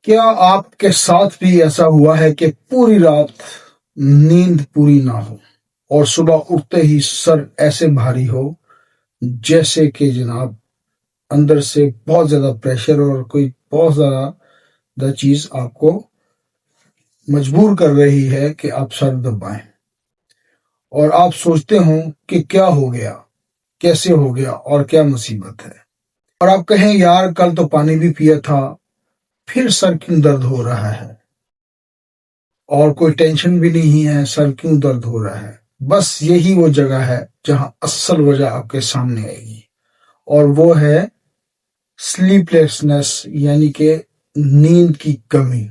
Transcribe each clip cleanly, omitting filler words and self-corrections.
کیا آپ کے ساتھ بھی ایسا ہوا ہے کہ پوری رات نیند پوری نہ ہو اور صبح اٹھتے ہی سر ایسے بھاری ہو جیسے کہ جناب اندر سے بہت زیادہ پریشر اور کوئی بہت زیادہ چیز آپ کو مجبور کر رہی ہے کہ آپ سر دبائیں اور آپ سوچتے ہوں کہ کیا ہو گیا، کیسے ہو گیا اور کیا مصیبت ہے، اور آپ کہیں یار کل تو پانی بھی پیا تھا، پھر سر کیوں درد ہو رہا ہے؟ اور کوئی ٹینشن بھی نہیں ہے، سر کیوں درد ہو رہا ہے؟ بس یہی وہ جگہ ہے جہاں اصل وجہ آپ کے سامنے آئے گی، اور وہ ہے سلیپ لیسنس، یعنی کہ نیند کی کمی۔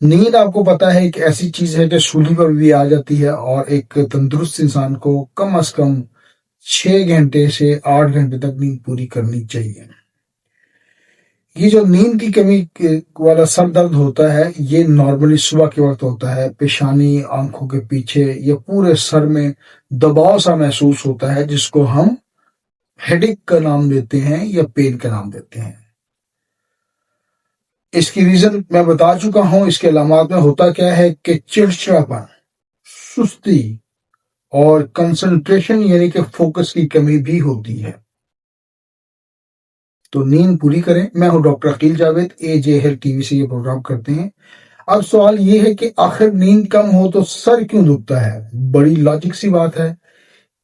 نیند آپ کو پتا ہے ایک ایسی چیز ہے کہ سولی پر بھی آ جاتی ہے، اور ایک تندرست انسان کو کم از کم 6 گھنٹے سے 8 گھنٹے تک نیند پوری کرنی چاہیے۔ یہ جو نیند کی کمی والا سر درد ہوتا ہے، یہ نارملی صبح کے وقت ہوتا ہے، پیشانی، آنکھوں کے پیچھے یا پورے سر میں دباؤ سا محسوس ہوتا ہے، جس کو ہم ہیڈیک کا نام دیتے ہیں یا پین کا نام دیتے ہیں۔ اس کی ریزن میں بتا چکا ہوں۔ اس کے علامات میں ہوتا کیا ہے کہ چڑچڑاپن، سستی اور کنسنٹریشن یعنی کہ فوکس کی کمی بھی ہوتی ہے۔ تو نیند پوری کریں۔ میں ہوں doctor Aqeel Javed, AJ health T V سے یہ پروگرام کرتے ہیں۔ اب سوال یہ ہے کہ آخر نیند کم ہو تو سر کیوں دکھتا ہے؟ بڑی لاجک سی بات ہے۔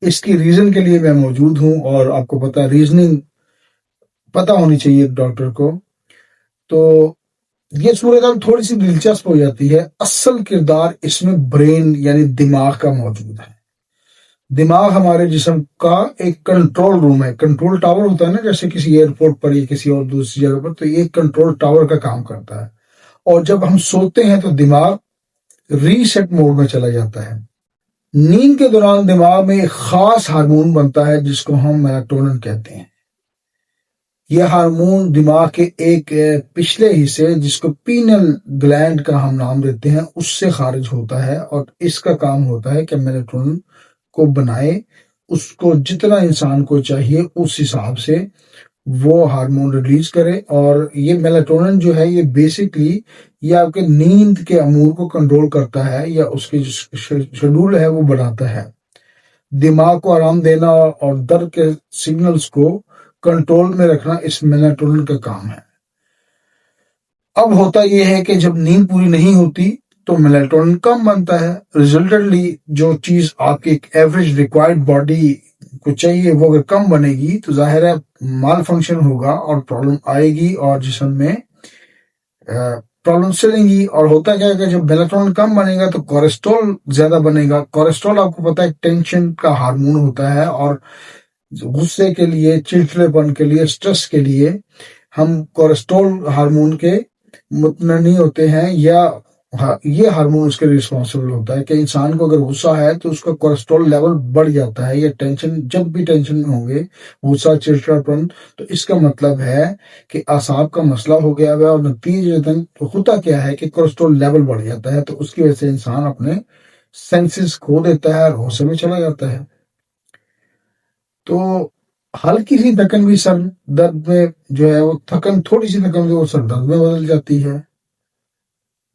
اس کی ریزن کے لیے میں موجود ہوں، اور آپ کو پتا ریزننگ پتا ہونی چاہیے ڈاکٹر کو۔ تو یہ صورتحال تھوڑی سی دلچسپ ہو جاتی ہے۔ اصل کردار اس میں برین یعنی دماغ کا موجود ہے۔ دماغ ہمارے جسم کا ایک کنٹرول روم ہے، کنٹرول ٹاور ہوتا ہے نا، جیسے کسی ایئرپورٹ پر یا کسی اور دوسری جگہ پر، تو یہ کنٹرول ٹاور کا کام کرتا ہے۔ اور جب ہم سوتے ہیں تو دماغ ریسیٹ موڈ میں چلا جاتا ہے۔ نیند کے دوران دماغ میں ایک خاص ہارمون بنتا ہے جس کو ہم میلاٹونن کہتے ہیں۔ یہ ہارمون دماغ کے ایک پچھلے حصے جس کو پینل گلینڈ کا ہم نام دیتے ہیں اس سے خارج ہوتا ہے، اور اس کا کام ہوتا ہے کہ میلاٹونن کو بنائے، اس کو جتنا انسان کو چاہیے اس حساب سے وہ ہارمون ریلیز کرے۔ اور یہ میلاٹونن جو ہے یہ بیسکلی یہ آپ کے نیند کے امور کو کنٹرول کرتا ہے، یا اس کی جو شیڈول ہے وہ بناتا ہے۔ دماغ کو آرام دینا اور درد کے سگنلز کو کنٹرول میں رکھنا اس میلاٹونن کا کام ہے۔ اب ہوتا یہ ہے کہ جب نیند پوری نہیں ہوتی تو میلاٹونن کم بنتا ہے۔ ریزلٹنٹلی جو چیز آپ کی ایک ایوریج ریکوائرڈ باڈی کو چاہیے وہ اگر کم بنے گی تو ظاہر ہے مال فنکشن ہوگا اور پرابلم آئے گی، اور جسم میں پرابلم چلیں گی۔ اور ہوتا کیا ہے کہ جب میلاٹونن کم بنے گا تو کولیسٹرول زیادہ بنے گا۔ کولیسٹرول آپ کو پتا ہے ٹینشن کا ہارمون ہوتا ہے، اور غصے کے لیے، چڑچڑے پن کے لیے، سٹریس کے لیے ہم کولیسٹرول ہارمون کے متننی ہوتے ہیں، یا یہ ہارمون اس کے ریسپانسبل ہوتا ہے کہ انسان کو اگر غصہ ہے تو اس کا کولیسٹرول لیول بڑھ جاتا ہے، یا ٹینشن، جب بھی ٹینشن میں ہوں گے، غصہ، چڑچڑاپن، تو اس کا مطلب ہے کہ اعصاب کا مسئلہ ہو گیا ہے، اور نتیجتاً ہوتا کیا ہے کہ کولیسٹرول لیول بڑھ جاتا ہے، تو اس کی وجہ سے انسان اپنے سینسز کھو دیتا ہے اور غصے میں چلا جاتا ہے۔ تو ہلکی سی تھکن بھی سر درد میں جو ہے وہ تھکن، تھوڑی سی تھکن جو وہ سر درد میں بدل جاتی ہے۔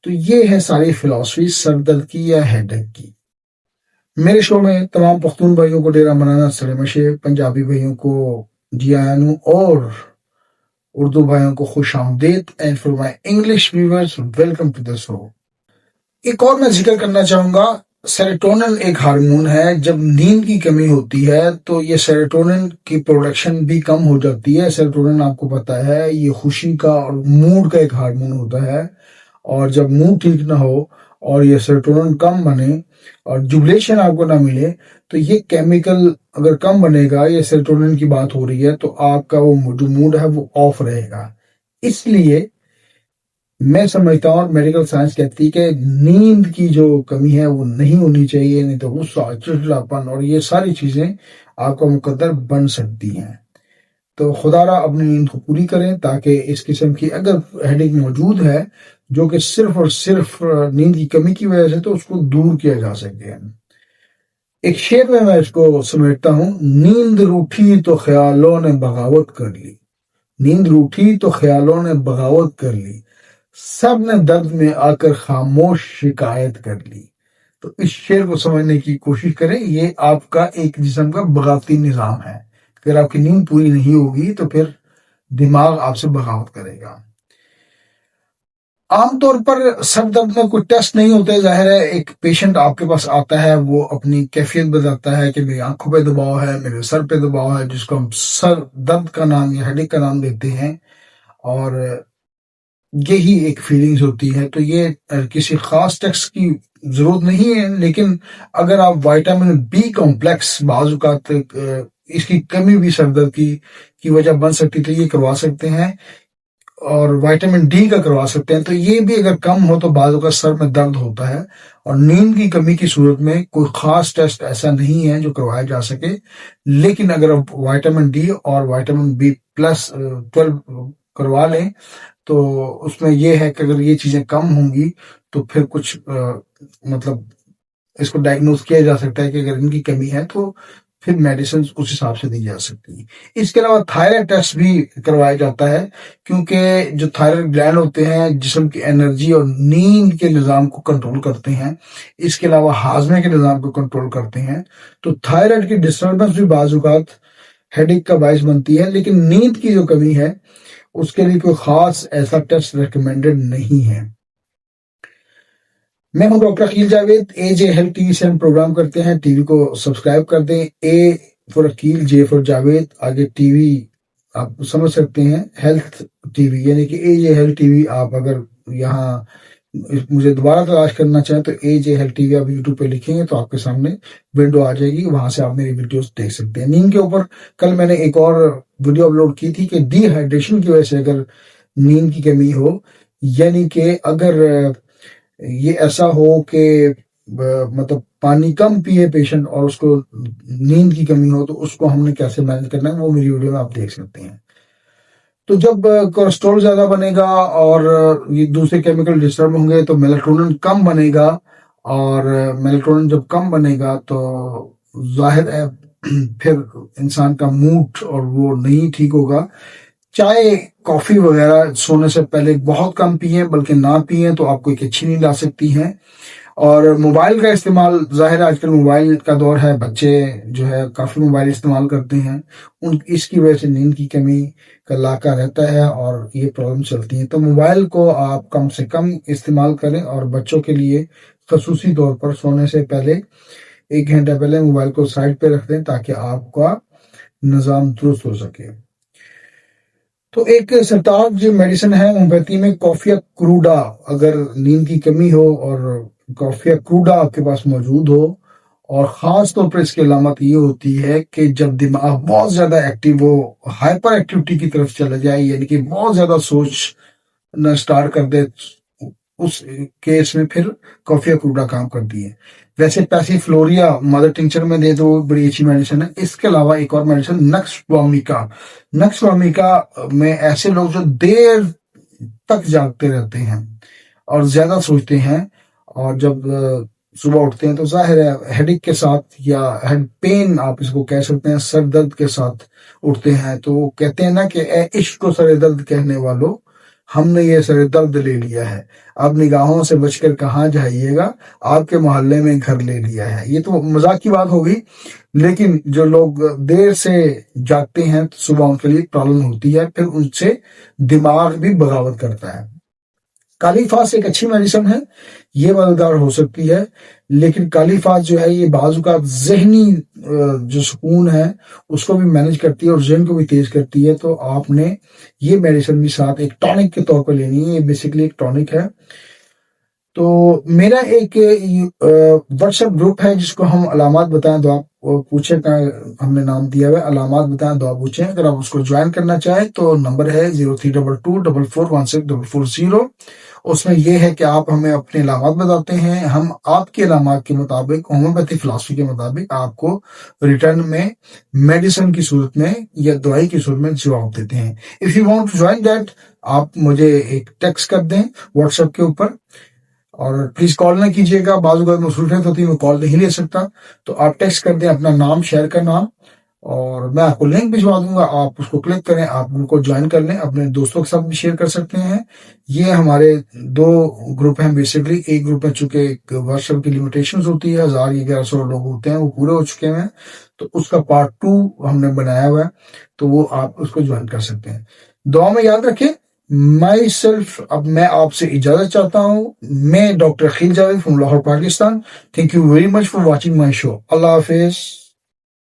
تو یہ ہے ساری فلاسفی سر درد کی یا ہیڈ ایک کی۔ میرے شو میں تمام پختون بھائیوں کو ڈیرا منانا سلامشے، پنجابی بھائیوں کو جی آیانو، اور اردو بھائیوں کو خوش آمدید، and for my English viewers welcome to the show. ایک اور میں ذکر کرنا چاہوں گا، سیروٹونن ایک ہارمون ہے۔ جب نیند کی کمی ہوتی ہے تو یہ سیروٹونن کی پروڈکشن بھی کم ہو جاتی ہے۔ سیروٹونن آپ کو پتا ہے یہ خوشی کا اور موڈ کا ایک ہارمون ہوتا ہے، اور جب موڈ ٹھیک نہ ہو اور یہ سیروٹونن کم بنے اور جوبلیشن آپ کو نہ ملے تو یہ کیمیکل اگر کم بنے گا، یہ سیروٹونن کی بات ہو رہی ہے، تو آپ کا وہ جو موڈ ہے وہ آف رہے گا۔ اس لیے میں سمجھتا ہوں، اور میڈیکل سائنس کہتی ہے کہ نیند کی جو کمی ہے وہ نہیں ہونی چاہیے، نہیں تو غصہ، چڑچڑاپن اور یہ ساری چیزیں آپ کا مقدر بن سکتی ہیں۔ تو خدا را اپنی نیند کو پوری کریں، تاکہ اس قسم کی اگر ہیڈیک موجود ہے جو کہ صرف اور صرف نیند کی کمی کی وجہ سے، تو اس کو دور کیا جا سکے۔ ایک شعر میں اس کو سمیٹتا ہوں، نیند روٹھی تو خیالوں نے بغاوت کر لی، نیند روٹھی تو خیالوں نے بغاوت کر لی، سب نے درد میں آ کر خاموش شکایت کر لی۔ تو اس شعر کو سمجھنے کی کوشش کریں، یہ آپ کا ایک جسم کا بغاوتی نظام ہے۔ اگر آپ کی نیند پوری نہیں ہوگی تو پھر دماغ آپ سے بغاوت کرے گا۔ عام طور پر سر درد میں کوئی ٹیسٹ نہیں ہوتے، ظاہر ہے ایک پیشنٹ آپ کے پاس آتا ہے، وہ اپنی کیفیت بتاتا ہے کہ میری آنکھوں پہ دباؤ ہے، میرے سر پہ دباؤ ہے، جس کو ہم سر درد کا نام یا ہیڈیک کا نام دیتے ہیں، اور یہی ایک فیلنگز ہوتی ہے۔ تو یہ کسی خاص ٹیسٹ کی ضرورت نہیں ہے، لیکن اگر آپ وائٹامن بی کمپلیکس، بعض اوقات اس کی کمی بھی سر درد کی وجہ بن سکتی، تو یہ کروا سکتے ہیں، اور وائٹامن ڈی کا کروا سکتے ہیں۔ تو یہ بھی اگر کم ہو تو بعض اوقات سر میں درد ہوتا ہے، اور نیند کی کمی کی صورت میں کوئی خاص ٹیسٹ ایسا نہیں ہے جو کروایا جا سکے، لیکن اگر آپ وائٹامن ڈی اور وائٹامن بی پلس 12 کروا لیں تو اس میں یہ ہے کہ اگر یہ چیزیں کم ہوں گی تو پھر کچھ مطلب اس کو ڈائگنوز کیا جا سکتا ہے کہ اگر ان کی کمی ہے تو پھر میڈیسن اس حساب سے دی جا سکتی ہیں۔ اس کے علاوہ تھائرائڈ ٹیسٹ بھی کروایا جاتا ہے، کیونکہ جو تھائرائڈ گلینڈ ہوتے ہیں جسم کی انرجی اور نیند کے نظام کو کنٹرول کرتے ہیں، اس کے علاوہ ہاضمے کے نظام کو کنٹرول کرتے ہیں۔ تو تھائرائڈ کی ڈسٹربنس بھی بعض اوقات ہیڈیک کا باعث بنتی ہے، لیکن نیند کی جو کمی ہے اس کے لیے کوئی خاص ایسا ٹیسٹ ریکمینڈڈ نہیں ہے۔ میں ہوں ڈاکٹر عقیل جاوید، اے جے ہیلتھ ٹی وی سے ہم پروگرام کرتے ہیں۔ ٹی وی کو سبسکرائب کر دیں، اے فور عقیل، جے فور جاوید، آگے ٹی وی آپ سمجھ سکتے ہیں ہیلتھ ٹی وی، یعنی کہ اے جے ہیلتھ ٹی وی۔ آپ اگر یہاں مجھے دوبارہ تلاش کرنا چاہیں تو اے جے ہیلتھ ٹی وی آپ یوٹیوب پہ لکھیں گے تو آپ کے سامنے ونڈو آ جائے گی، وہاں سے آپ میری ویڈیوز دیکھ سکتے ہیں۔ نیند کے اوپر کل میں نے ایک اور ویڈیو اپلوڈ کی تھی کہ ڈی ہائیڈریشن کی وجہ سے اگر نیند کی کمی ہو، یعنی کہ اگر یہ ایسا ہو کہ مطلب پانی کم پیے پیشنٹ اور اس کو نیند کی کمی ہو، تو اس کو ہم نے کیسے مینج کرنا ہے وہ میری ویڈیو میں آپ دیکھ سکتے ہیں۔ تو جب کولیسٹرول زیادہ بنے گا اور یہ دوسرے کیمیکل ڈسٹرب ہوں گے تو میلاٹونن کم بنے گا، اور میلاٹونن جب کم بنے گا تو ظاہر ہے پھر انسان کا موڈ اور وہ نہیں ٹھیک ہوگا۔ چائے، کافی وغیرہ سونے سے پہلے بہت کم پئیں، بلکہ نہ پئیں تو آپ کو ایک اچھی نیند آ سکتی ہے۔ اور موبائل کا استعمال، ظاہر ہے آج کل موبائل کا دور ہے، بچے جو ہے کافی موبائل استعمال کرتے ہیں، اس کی وجہ سے نیند کی کمی کا لاقہ رہتا ہے اور یہ پرابلم چلتی ہیں۔ تو موبائل کو آپ کم سے کم استعمال کریں، اور بچوں کے لیے خصوصی طور پر سونے سے پہلے 1 گھنٹہ پہلے موبائل کو سائڈ پہ رکھ دیں تاکہ آپ کا نظام درست ہو سکے۔ تو ایک سرطان جو میڈیسن ہے ہومیوپیتھی میں، کافیا کروڈا، اگر نیند کی کمی ہو اور کافیا کروڈا آپ کے پاس موجود ہو، اور خاص طور پر اس کی علامت یہ ہوتی ہے کہ جب دماغ بہت زیادہ ایکٹیو ہو، ہائپر ایکٹیوٹی کی طرف چلا جائے، یعنی کہ بہت زیادہ سوچنا سٹارٹ کر دے، اس کیس میں پھر کافیا کروڈا کام کرتی ہے۔ ویسے پیسی فلوریا مدر ٹنکچر میں دے دو، بڑی اچھی میڈیسن ہے۔ اس کے علاوہ ایک اور میڈیسن نکس وامیکا، نکس وامیکا میں ایسے لوگ جو دیر تک جاگتے رہتے ہیں اور زیادہ سوچتے ہیں، اور جب صبح اٹھتے ہیں تو ظاہر ہے ہیڈیک کے ساتھ یا ہیڈ پین آپ اس کو کہہ سکتے ہیں، سر درد کے ساتھ اٹھتے ہیں، تو کہتے ہیں نا کہ اے عشق کو سر درد کہنے والوں، ہم نے یہ سر درد لے لیا ہے، اب نگاہوں سے بچ کر کہاں جائیے گا، آپ کے محلے میں گھر لے لیا ہے۔ یہ تو مذاق کی بات ہوگی، لیکن جو لوگ دیر سے جاگتے ہیں تو صبح ان کے لیے پرابلم ہوتی ہے، پھر ان سے دماغ بھی بغاوت کرتا ہے۔ کالی فاس ایک اچھی میڈیسن ہے، یہ مددگار ہو سکتی ہے، لیکن کالی فاس جو ہے یہ بعض اوقات ذہنی جو سکون ہے اس کو بھی مینج کرتی ہے اور ذہن کو بھی تیز کرتی ہے۔ تو آپ نے یہ میڈیسن بھی ساتھ ایک ٹونک کے طور پر لینی ہے، یہ بیسیکلی ایک ٹونک ہے۔ تو میرا ایک واٹس ایپ گروپ ہے جس کو ہم علامات بتائیں دعا پوچھیں کا ہم نے نام دیا ہوا ہے، علامات بتائیں دعا پوچھیں۔ اگر آپ اس کو جوائن کرنا چاہیں تو نمبر ہے 0322441640۔ اس میں یہ ہے کہ آپ ہمیں اپنے علامات بتاتے ہیں، ہم آپ کے علامات کے مطابق ہومیوپیتھی فلاسفی کے مطابق آپ کو ریٹرن میں میڈیسن کی صورت میں یا دوائی کی صورت میں جواب دیتے ہیں۔ If you want to join that, آپ مجھے ایک ٹیکسٹ کر دیں واٹس ایپ کے اوپر، اور پلیز کال نہ کیجیے گا، بعض اوقات مصروفیت ہوتی ہے میں کال نہیں لے سکتا، تو آپ ٹیکسٹ کر دیں اپنا نام، شہر کا نام اور میں آپ کو لنک بھجوا دوں گا، آپ اس کو کلک کریں، آپ ان کو جوائن کر لیں، اپنے دوستوں کے ساتھ بھی شیئر کر سکتے ہیں۔ یہ ہمارے دو گروپ ہیں بیسکلی، ایک گروپ میں چونکہ ورشپ کی لمیٹیشنز ہوتی ہے، 1100 لوگ ہوتے ہیں، وہ پورے ہو چکے ہیں، تو اس کا پارٹ 2 ہم نے بنایا ہوا ہے، تو وہ آپ اس کو جوائن کر سکتے ہیں۔ دعا میں یاد رکھیں مائی سیلف، اب میں آپ سے اجازت چاہتا ہوں، میں doctor Khalil Javed from Lahore Pakistan. Thank you very much for watching my show. اللہ حافظ۔